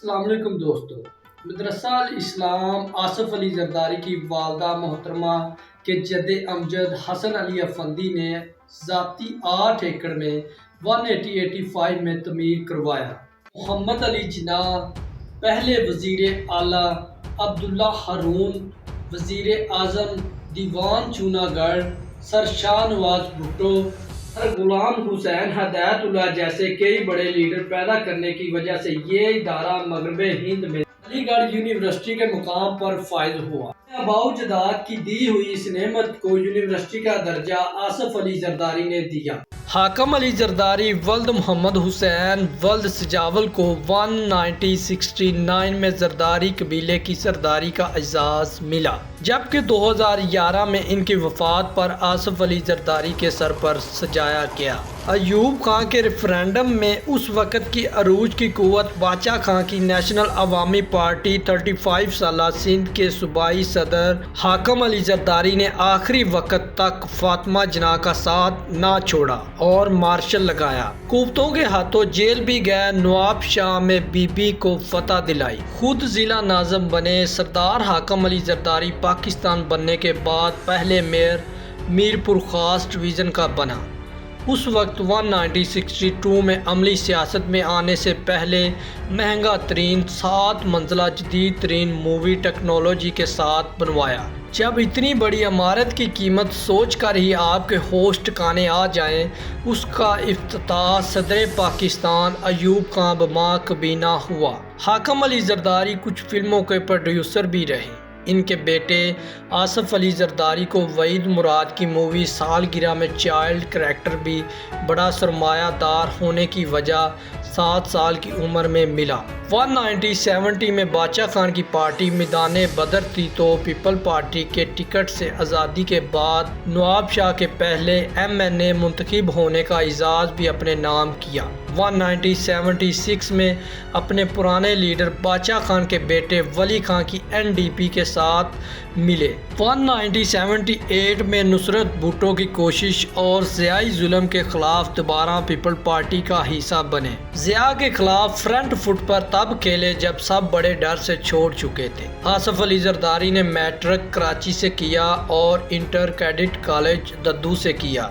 السلام علیکم دوستو، مدرسہ الاسلام آصف علی زرداری کی والدہ محترمہ کے جد امجد حسن علی افندی نے ذاتی 8 ایکڑ میں 1885 میں تعمیر کروایا۔ محمد علی جناح پہلے وزیر اعلیٰ، عبداللہ ہارون وزیر اعظم، دیوان چونا گڑھ، سر شاہ نواز بھٹو، سر غلام حسین ہدایت اللہ جیسے کئی بڑے لیڈر پیدا کرنے کی وجہ سے یہ ادارہ مغرب ہند میں علی گڑھ یونیورسٹی کے مقام پر فائز ہوا۔ آباء و اجداد کی دی ہوئی اس نعمت کو یونیورسٹی کا درجہ آصف علی زرداری نے دیا۔ حاکم علی زرداری ولد محمد حسین ولد سجاول کو 1969 میں زرداری قبیلے کی سرداری کا اعزاز ملا، جبکہ 2011 میں ان کی وفات پر آصف علی زرداری کے سر پر سجایا گیا۔ ایوب خان کے ریفرنڈم میں اس وقت کی عروج کی قوت باچا خان کی نیشنل عوامی پارٹی 35 سالہ سندھ کے صوبائی صدر حاکم علی زرداری نے آخری وقت تک فاطمہ جناح کا ساتھ نہ چھوڑا اور مارشل لگایا۔ قوتوں کے ہاتھوں جیل بھی گئے، نواب شاہ میں بی بی کو فتح دلائی، خود ضلع ناظم بنے۔ سردار حاکم علی زرداری پاکستان بننے کے بعد پہلے میئر میرپور خاص ڈویژن کا بنا۔ اس وقت 1962 میں عملی سیاست میں آنے سے پہلے مہنگا ترین 7 منزلہ جدید ترین مووی ٹیکنالوجی کے ساتھ بنوایا۔ جب اتنی بڑی عمارت کی قیمت سوچ کر ہی آپ کے ہوش ٹکانے آ جائیں، اس کا افتتاح صدر پاکستان ایوب خان بما کابینہ ہوا۔ حاکم علی زرداری کچھ فلموں کے پروڈیوسر بھی رہے۔ ان کے بیٹے آصف علی زرداری کو وحید مراد کی مووی سالگرہ میں چائلڈ کریکٹر بھی بڑا سرمایہ دار ہونے کی وجہ 7 سال کی عمر میں ملا۔ 1970 میں باچا خان کی پارٹی میدان بدر تھی تو پیپل پارٹی کے ٹکٹ سے آزادی کے بعد نواب شاہ کے پہلے MNA منتخب ہونے کا اعزاز بھی اپنے نام کیا۔ 1976 میں اپنے پرانے لیڈر باچا خان کے بیٹے ولی خان کی NDP کے ساتھ ملے۔ 1978 میں نصرت بھٹو کی کوشش اور ضیائی ظلم کے خلاف دوبارہ پیپل پارٹی کا حصہ بنے۔ ضیاء کے خلاف فرنٹ فٹ پر تب کھیلے جب سب بڑے ڈر سے چھوڑ چکے تھے۔ آصف علی زرداری نے میٹرک کراچی سے کیا اور انٹر کیڈٹ کالج ددو سے کیا،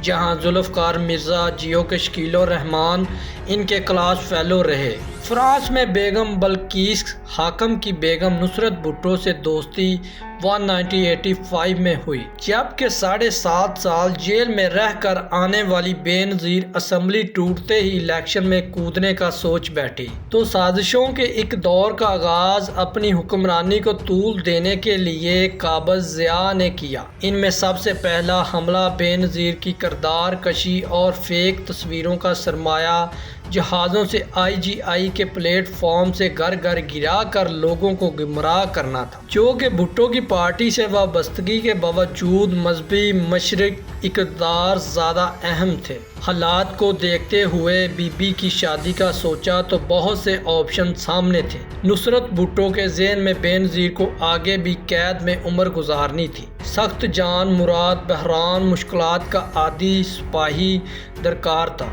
جہاں ذوالفقار مرزا، جیو کے شکیل الرحمان ان کے کلاس فیلو رہے۔ فرانس میں بیگم بلقیس حاکم کی بیگم نصرت بھٹو سے دوستی 1985 میں ہوئی، جبکہ 7.5 سال جیل میں رہ کر آنے والی بے نظیر اسمبلی ٹوٹتے ہی الیکشن میں کودنے کا سوچ بیٹھی تو سازشوں کے ایک دور کا آغاز اپنی حکمرانی کو طول دینے کے لیے قابض ضیاء نے کیا۔ ان میں سب سے پہلا حملہ بے نظیر کی کردار کشی اور فیک تصویروں کا سرمایہ جہازوں سے IGI کے پلیٹ فارم سے گھر گھر گرا کر لوگوں کو گمراہ کرنا تھا، جو کہ بھٹو کی پارٹی سے وابستگی کے باوجود مذہبی مشرق اقتدار زیادہ اہم تھے۔ حالات کو دیکھتے ہوئے بی بی کی شادی کا سوچا تو بہت سے آپشن سامنے تھے۔ نصرت بھٹو کے ذہن میں بے نظیر کو آگے بھی قید میں عمر گزارنی تھی۔ سخت جان مراد بحران مشکلات کا عادی سپاہی درکار تھا،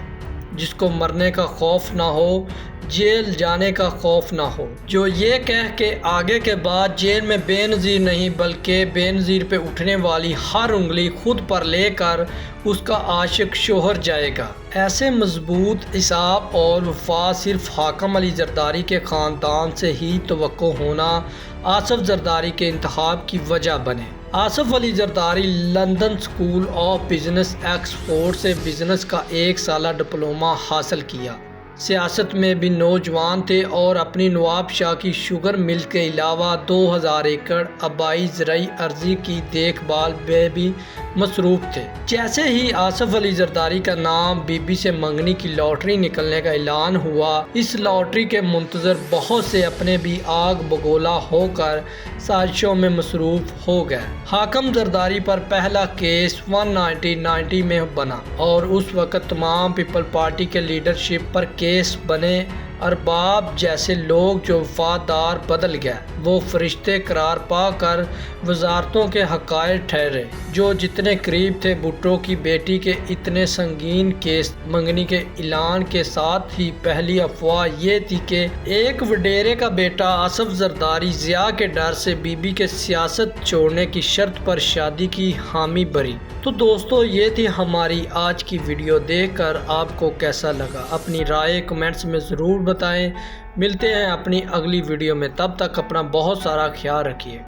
جس کو مرنے کا خوف نہ ہو، جیل جانے کا خوف نہ ہو، جو یہ کہہ کے آگے کے بعد جیل میں بے نظیر نہیں بلکہ بے نظیر پہ اٹھنے والی ہر انگلی خود پر لے کر اس کا عاشق شوہر جائے گا۔ ایسے مضبوط حساب اور وفا صرف حاکم علی زرداری کے خاندان سے ہی توقع ہونا آصف زرداری کے انتخاب کی وجہ بنے۔ Asif Ali Zardari London School of Business Oxford سے بزنس کا 1 سالہ ڈپلومہ حاصل کیا۔ سیاست میں بھی نوجوان تھے اور اپنی نواب شاہ کی شوگر مل کے علاوہ 2000 ایکڑ آبائی زرعی عرضی کی دیکھ بھال میں بھی مصروف تھے۔ جیسے ہی آصف علی زرداری کا نام بی بی سے منگنی کی لاٹری نکلنے کا اعلان ہوا، اس لاٹری کے منتظر بہت سے اپنے بھی آگ بگولا ہو کر سازشوں میں مصروف ہو گئے۔ حاکم زرداری پر پہلا کیس 1990 میں بنا اور اس وقت تمام پیپل پارٹی کے لیڈرشپ پر کیس بنے ارباب جیسے لوگ جو وفادار بدل گئے، وہ فرشتے قرار پا کر وزارتوں کے حقائق ٹھہرے۔ جو جتنے قریب تھے بھٹو کی بیٹی کے اتنے سنگین کیس منگنی کے اعلان کے ساتھ ہی پہلی افواہ یہ تھی کہ ایک وڈیرے کا بیٹا آصف زرداری ضیاء کے ڈر سے بی بی کے سیاست چھوڑنے کی شرط پر شادی کی حامی بری۔ تو دوستو یہ تھی ہماری آج کی ویڈیو، دیکھ کر آپ کو کیسا لگا اپنی رائے کمنٹس میں ضرور بتائیں۔ ملتے ہیں اپنی اگلی ویڈیو میں، تب تک اپنا بہت سارا خیال رکھیے۔